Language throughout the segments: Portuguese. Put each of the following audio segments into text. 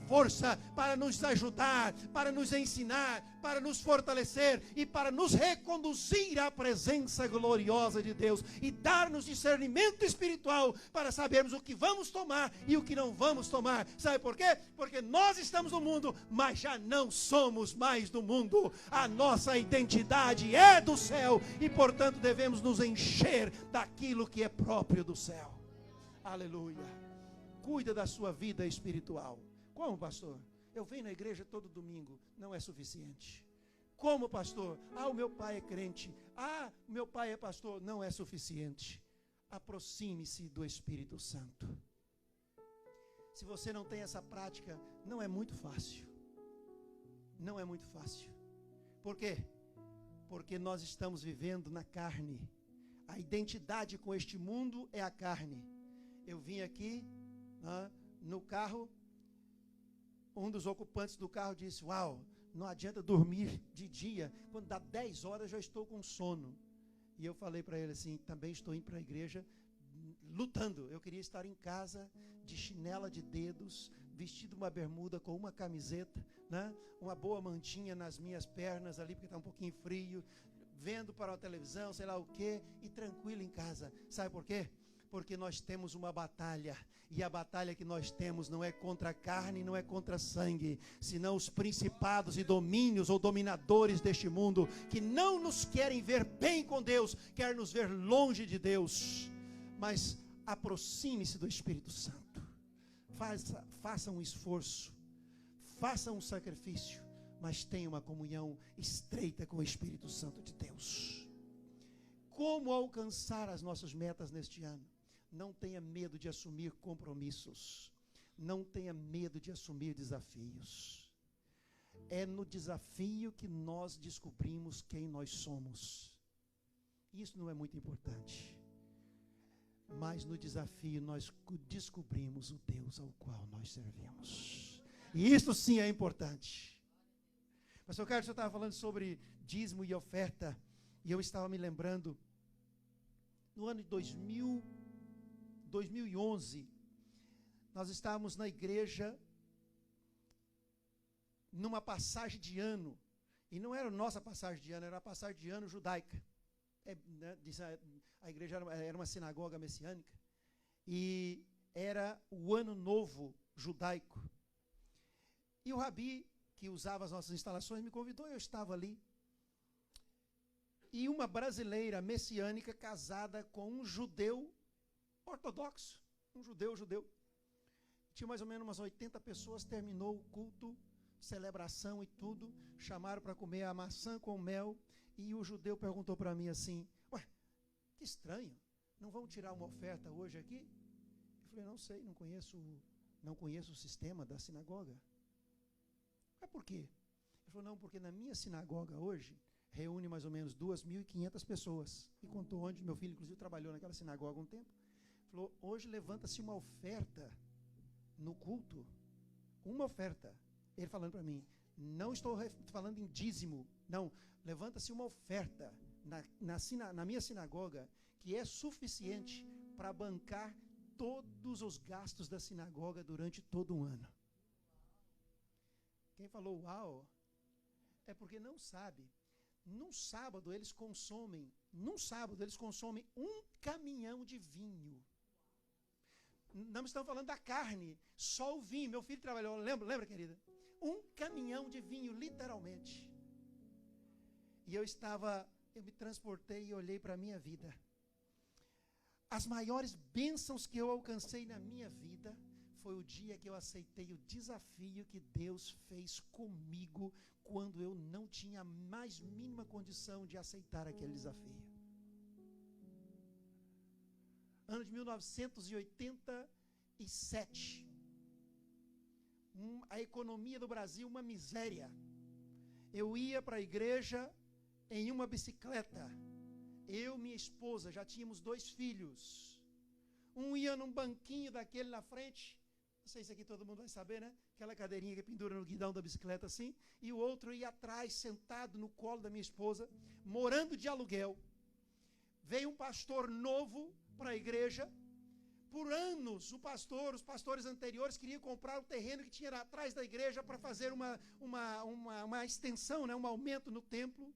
força para nos ajudar, para nos ensinar, para nos fortalecer e para nos reconduzir à presença gloriosa de Deus e dar-nos discernimento espiritual para sabermos o que vamos tomar e o que não vamos tomar. Sabe por quê? Porque nós estamos no mundo, mas já não somos mais do mundo. A nossa identidade é do céu e, portanto, devemos nos encher daquilo que é próprio do céu. Aleluia. Cuida da sua vida espiritual. Como, pastor? Eu venho na igreja todo domingo. Não é suficiente. Como, pastor? O meu pai é crente. O meu pai é pastor. Não é suficiente. Aproxime-se do Espírito Santo. Se você não tem essa prática, não é muito fácil. Não é muito fácil. Por quê? Porque nós estamos vivendo na carne. A identidade com este mundo é a carne. Eu vim aqui no carro, um dos ocupantes do carro disse: uau, não adianta dormir de dia, quando dá 10 horas já estou com sono. E eu falei para ele assim: também estou indo para a igreja lutando. Eu queria estar em casa de chinela de dedos, vestido uma bermuda com uma camiseta, uma boa mantinha nas minhas pernas ali, porque está um pouquinho frio, vendo para a televisão, sei lá o quê, e tranquilo em casa. Sabe por quê? Porque nós temos uma batalha, e a batalha que nós temos não é contra a carne, não é contra sangue, senão os principados e domínios ou dominadores deste mundo, que não nos querem ver bem com Deus, querem nos ver longe de Deus. Mas aproxime-se do Espírito Santo, faça um esforço, faça um sacrifício, mas tenha uma comunhão estreita com o Espírito Santo de Deus. Como alcançar as nossas metas neste ano? Não tenha medo de assumir compromissos. Não tenha medo de assumir desafios. É no desafio que nós descobrimos quem nós somos. Isso não é muito importante. Mas no desafio nós descobrimos o Deus ao qual nós servimos. E isso sim é importante. Pastor Carlos, você estava falando sobre dízimo e oferta. E eu estava me lembrando, no ano de 2011, nós estávamos na igreja, numa passagem de ano, e não era nossa passagem de ano, era a passagem de ano judaica. A igreja era uma sinagoga messiânica, e era o ano novo judaico. E o rabi, que usava as nossas instalações, me convidou, eu estava ali. E uma brasileira messiânica casada com um judeu ortodoxo, um judeu. Tinha mais ou menos umas 80 pessoas, terminou o culto, celebração e tudo, chamaram para comer a maçã com mel, e o judeu perguntou para mim assim: ué, que estranho, não vão tirar uma oferta hoje aqui? Eu falei: não sei, não conheço o sistema da sinagoga. Mas por quê? Ele falou: não, porque na minha sinagoga hoje reúne mais ou menos 2.500 pessoas. E contou onde meu filho, inclusive, trabalhou naquela sinagoga há um tempo. Falou: hoje levanta-se uma oferta no culto. Uma oferta. Ele falando para mim: não estou falando em dízimo. Não, levanta-se uma oferta na minha sinagoga que é suficiente para bancar todos os gastos da sinagoga durante todo um ano. Quem falou uau, é porque não sabe. Num sábado eles consomem um caminhão de vinho. Não estamos falando da carne, só o vinho. Meu filho trabalhou, lembra, querida? Um caminhão de vinho, literalmente. E eu me transportei e olhei para a minha vida. As maiores bênçãos que eu alcancei na minha vida foi o dia que eu aceitei o desafio que Deus fez comigo, quando eu não tinha a mais mínima condição de aceitar aquele desafio. Ano de 1987. A economia do Brasil, uma miséria. Eu ia para a igreja em uma bicicleta. Eu e minha esposa, já tínhamos 2 filhos. Um ia num banquinho daquele na frente. Não sei se aqui todo mundo vai saber, né? Aquela cadeirinha que pendura no guidão da bicicleta assim. E o outro ia atrás, sentado no colo da minha esposa, morando de aluguel. Veio um pastor novo para a igreja, Por anos, os pastores anteriores queriam comprar o terreno que tinha atrás da igreja para fazer uma extensão, né, um aumento no templo.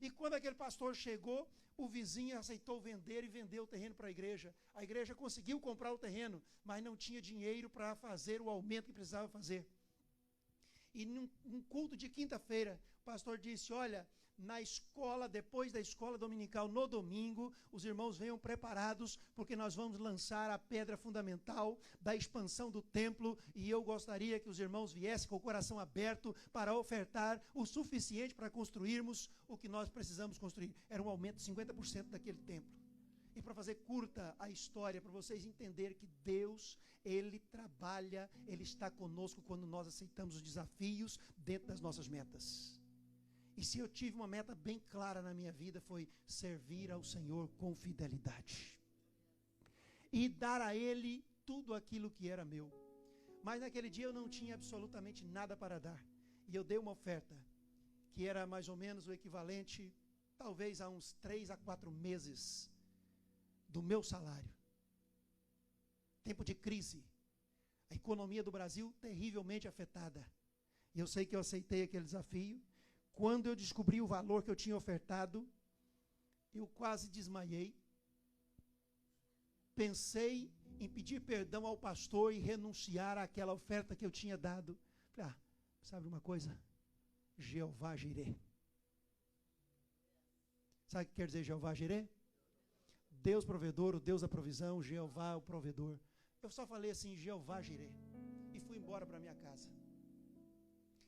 E quando aquele pastor chegou, o vizinho aceitou vender e vendeu o terreno para a igreja. A igreja conseguiu comprar o terreno, mas não tinha dinheiro para fazer o aumento que precisava fazer. E num culto de quinta-feira, o pastor disse: olha, na escola, depois da escola dominical, no domingo, os irmãos venham preparados, porque nós vamos lançar a pedra fundamental da expansão do templo, e eu gostaria que os irmãos viessem com o coração aberto para ofertar o suficiente para construirmos o que nós precisamos construir. Era um aumento de 50% daquele templo. E para fazer curta a história, para vocês entenderem que Deus, Ele trabalha, Ele está conosco quando nós aceitamos os desafios dentro das nossas metas. E se eu tive uma meta bem clara na minha vida, foi servir ao Senhor com fidelidade. E dar a Ele tudo aquilo que era meu. Mas naquele dia eu não tinha absolutamente nada para dar. E eu dei uma oferta, que era mais ou menos o equivalente, talvez a uns 3 a 4 meses do meu salário. Tempo de crise. A economia do Brasil terrivelmente afetada. E eu sei que eu aceitei aquele desafio. Quando eu descobri o valor que eu tinha ofertado, eu quase desmaiei. Pensei em pedir perdão ao pastor e renunciar àquela oferta que eu tinha dado. Falei, sabe uma coisa? Jeová Jirê. Sabe o que quer dizer Jeová Jirê? Deus provedor, o Deus da provisão, Jeová o provedor. Eu só falei assim, Jeová Jirê. E fui embora para minha casa.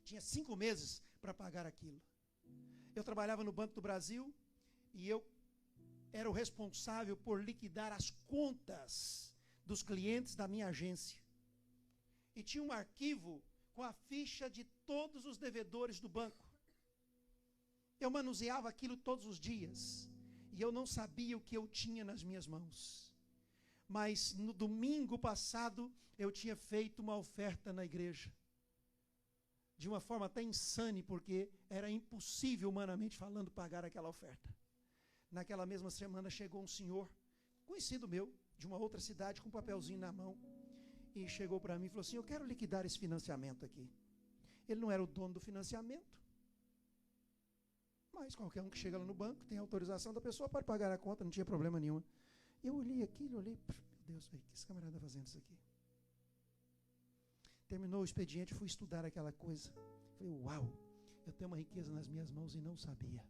Tinha 5 meses para pagar aquilo. Eu trabalhava no Banco do Brasil e eu era o responsável por liquidar as contas dos clientes da minha agência. E tinha um arquivo com a ficha de todos os devedores do banco. Eu manuseava aquilo todos os dias e eu não sabia o que eu tinha nas minhas mãos. Mas no domingo passado eu tinha feito uma oferta na igreja. De uma forma até insane, porque era impossível, humanamente falando, pagar aquela oferta. Naquela mesma semana chegou um senhor, conhecido meu, de uma outra cidade, com um papelzinho na mão, e chegou para mim e falou assim: eu quero liquidar esse financiamento aqui. Ele não era o dono do financiamento, mas qualquer um que chega lá no banco, tem autorização da pessoa, pode pagar a conta, não tinha problema nenhum. Eu olhei aquilo, meu Deus, o que esse camarada está fazendo isso aqui? Terminou o expediente, fui estudar aquela coisa. Falei, uau, eu tenho uma riqueza nas minhas mãos e não sabia.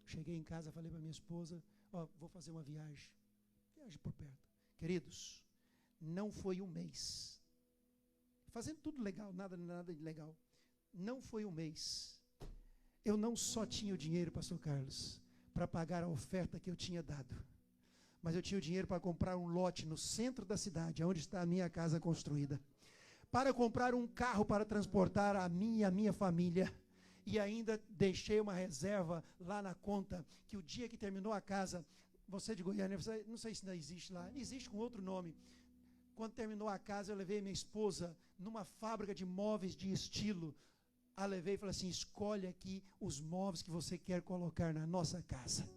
Cheguei em casa, falei para minha esposa, vou fazer uma viagem por perto. Queridos, não foi um mês. Fazendo tudo legal, nada ilegal. Não foi um mês. Eu não só tinha o dinheiro, pastor Carlos, para pagar a oferta que eu tinha dado, mas eu tinha o dinheiro para comprar um lote no centro da cidade, onde está a minha casa construída, para comprar um carro para transportar a mim e a minha família, e ainda deixei uma reserva lá na conta, que o dia que terminou a casa, você de Goiânia, não sei se ainda existe lá, existe com outro nome. Quando terminou a casa, eu levei minha esposa numa fábrica de móveis de estilo, a levei e falei assim: escolhe aqui os móveis que você quer colocar na nossa casa.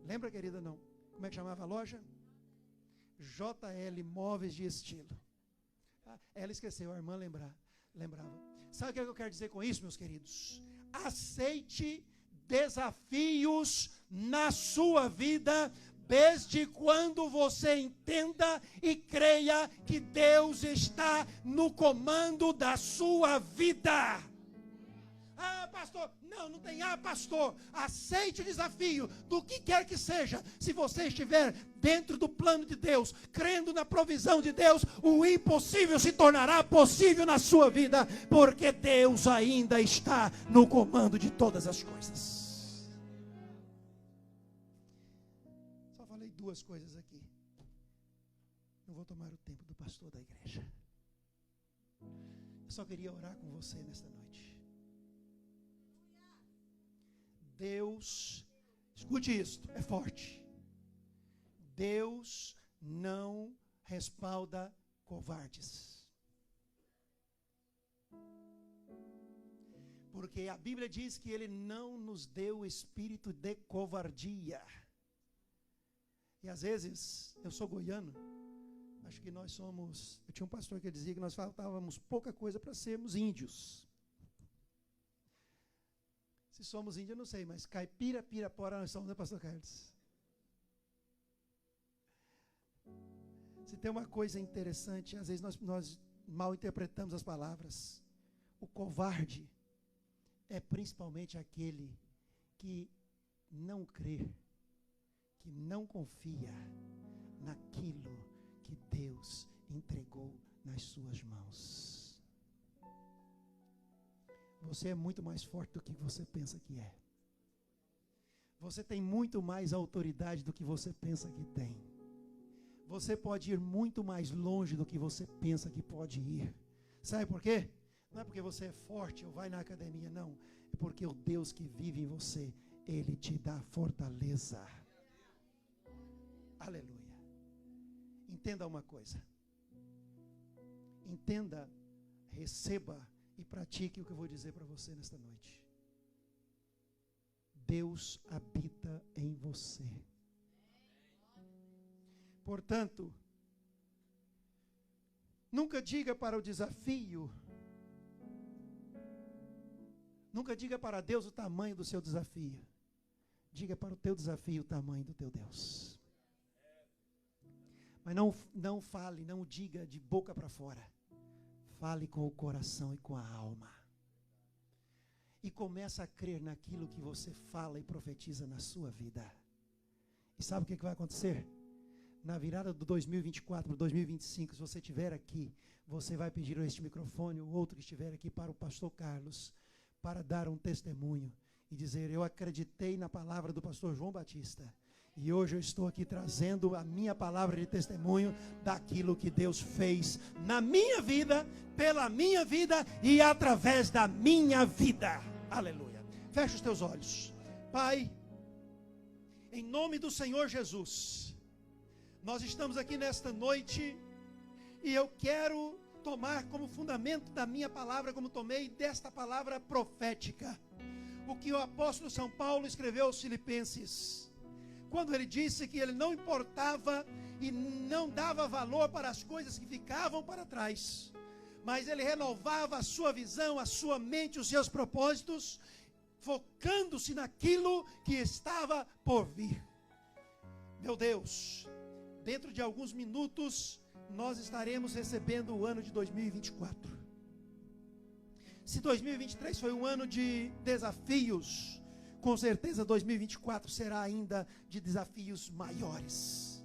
Lembra, querida, não? Como é que chamava a loja? JL Móveis de Estilo. Ela esqueceu, a irmã lembrava. Sabe o que eu quero dizer com isso, meus queridos? Aceite desafios na sua vida, desde quando você entenda e creia que Deus está no comando da sua vida. Pastor, não tem pastor. Aceite o desafio do que quer que seja. Se você estiver dentro do plano de Deus, crendo na provisão de Deus, o impossível se tornará possível na sua vida, porque Deus ainda está no comando de todas as coisas. Só falei 2 coisas aqui. Não vou tomar o tempo do pastor da igreja. Eu só queria orar com você nesta noite. Deus, escute isto, é forte. Deus não respalda covardes. Porque a Bíblia diz que Ele não nos deu espírito de covardia. E às vezes, eu sou goiano, Acho que nós somos... Eu tinha um pastor que dizia que nós faltávamos pouca coisa para sermos índios. Se somos índios, eu não sei, mas caipira, pirapora nós somos, né, pastor Carlos? Se tem uma coisa interessante, às vezes nós mal interpretamos as palavras. O covarde é principalmente aquele que não crê, que não confia naquilo que Deus entregou nas suas mãos. Você é muito mais forte do que você pensa que é. Você tem muito mais autoridade do que você pensa que tem. Você pode ir muito mais longe do que você pensa que pode ir. Sabe por quê? Não é porque você é forte ou vai na academia, não. É porque o Deus que vive em você, Ele te dá fortaleza. Aleluia. Entenda uma coisa. Entenda, receba e pratique o que eu vou dizer para você nesta noite. Deus habita em você. Portanto, nunca diga para o desafio, nunca diga para Deus o tamanho do seu desafio. Diga para o teu desafio o tamanho do teu Deus. Mas não fale, não diga de boca para fora. Fale com o coração e com a alma. E começa a crer naquilo que você fala e profetiza na sua vida. E sabe o que vai acontecer? Na virada do 2024 para 2025, se você estiver aqui, você vai pedir este microfone, o outro que estiver aqui, para o pastor Carlos, para dar um testemunho e dizer: eu acreditei na palavra do pastor João Batista. E hoje eu estou aqui trazendo a minha palavra de testemunho daquilo que Deus fez na minha vida, pela minha vida e através da minha vida. Aleluia. Fecha os teus olhos. Pai, em nome do Senhor Jesus, nós estamos aqui nesta noite e eu quero tomar como fundamento da minha palavra, como tomei desta palavra profética, o que o apóstolo São Paulo escreveu aos Filipenses, quando ele disse que ele não importava e não dava valor para as coisas que ficavam para trás, mas ele renovava a sua visão, a sua mente, os seus propósitos, focando-se naquilo que estava por vir. Meu Deus, dentro de alguns minutos nós estaremos recebendo o ano de 2024. Se 2023 foi um ano de desafios, com certeza 2024 será ainda de desafios maiores.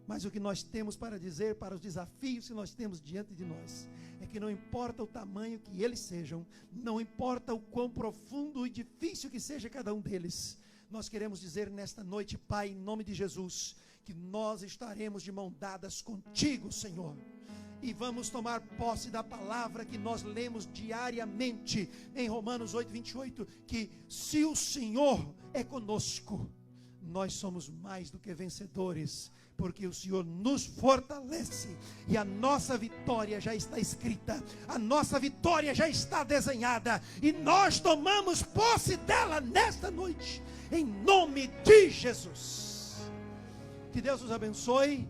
Mas o que nós temos para dizer para os desafios que nós temos diante de nós é que não importa o tamanho que eles sejam, não importa o quão profundo e difícil que seja cada um deles, nós queremos dizer nesta noite, Pai, em nome de Jesus, que nós estaremos de mão dadas contigo, Senhor. E vamos tomar posse da palavra que nós lemos diariamente em Romanos 8:28, que se o Senhor é conosco, nós somos mais do que vencedores, porque o Senhor nos fortalece e a nossa vitória já está escrita, a nossa vitória já está desenhada e nós tomamos posse dela nesta noite, em nome de Jesus. Que Deus os abençoe.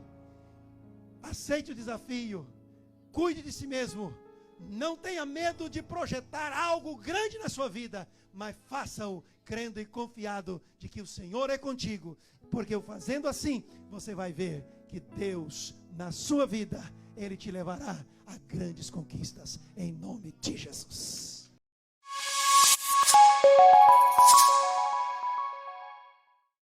Aceite o desafio. Cuide de si mesmo. Não tenha medo de projetar algo grande na sua vida, mas faça-o crendo e confiado de que o Senhor é contigo, porque fazendo assim, você vai ver que Deus, na sua vida, Ele te levará a grandes conquistas, em nome de Jesus.